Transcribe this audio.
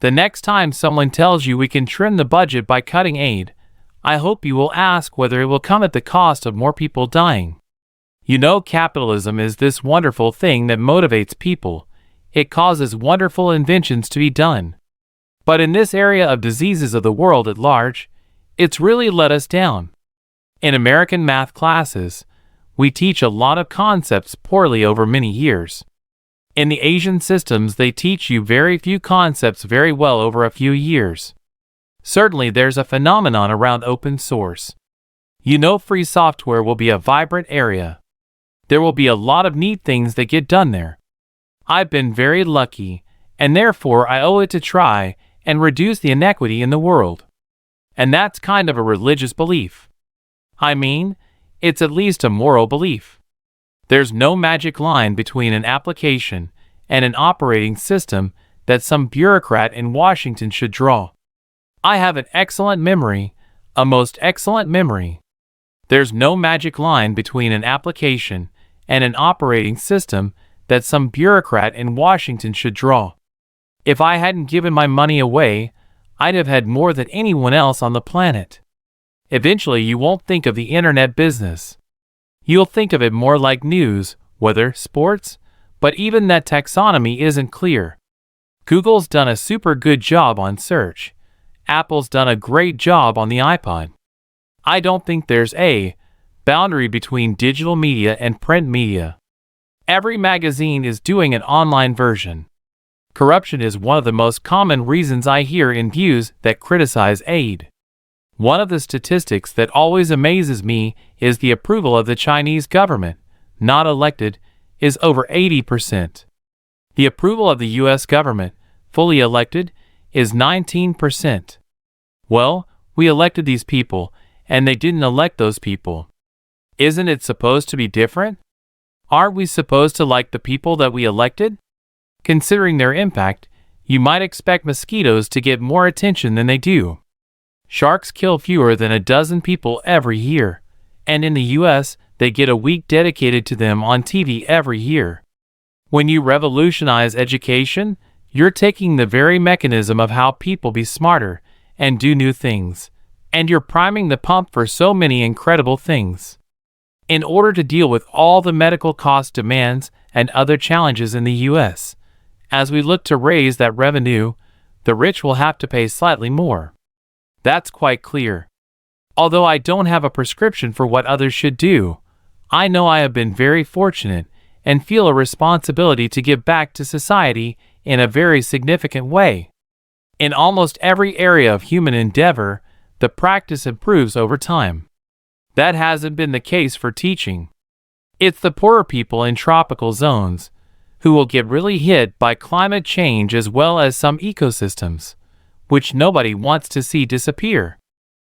The next time someone tells you we can trim the budget by cutting aid, I hope you will ask whether it will come at the cost of more people dying. You know, capitalism is this wonderful thing that motivates people. It causes wonderful inventions to be done. But in this area of diseases of the world at large, it's really let us down. In American math classes, we teach a lot of concepts poorly over many years. In the Asian systems, they teach you very few concepts very well over a few years. Certainly, there's a phenomenon around open source. You know, free software will be a vibrant area. There will be a lot of neat things that get done there. I've been very lucky, and therefore I owe it to try and reduce the inequity in the world. And that's kind of a religious belief. I mean, it's at least a moral belief. There's no magic line between an application and an operating system that some bureaucrat in Washington should draw. I have an excellent memory, a most excellent memory. There's no magic line between an application and an operating system that some bureaucrat in Washington should draw. If I hadn't given my money away, I'd have had more than anyone else on the planet. Eventually, you won't think of the internet business. You'll think of it more like news, weather, sports, but even that taxonomy isn't clear. Google's done a super good job on search. Apple's done a great job on the iPod. I don't think there's a boundary between digital media and print media. Every magazine is doing an online version. Corruption is one of the most common reasons I hear in views that criticize aid. One of the statistics that always amazes me is the approval of the Chinese government, not elected, is over 80%. The approval of the U.S. government, fully elected, is 19%. Well, we elected these people, and they didn't elect those people. Isn't it supposed to be different? Aren't we supposed to like the people that we elected? Considering their impact, you might expect mosquitoes to get more attention than they do. Sharks kill fewer than a dozen people every year, and in the U.S., they get a week dedicated to them on TV every year. When you revolutionize education, you're taking the very mechanism of how people be smarter and do new things, and you're priming the pump for so many incredible things. In order to deal with all the medical cost demands and other challenges in the U.S., as we look to raise that revenue, the rich will have to pay slightly more. That's quite clear. Although I don't have a prescription for what others should do, I know I have been very fortunate and feel a responsibility to give back to society in a very significant way. In almost every area of human endeavor, the practice improves over time. That hasn't been the case for teaching. It's the poorer people in tropical zones who will get really hit by climate change as well as some ecosystems, which nobody wants to see disappear.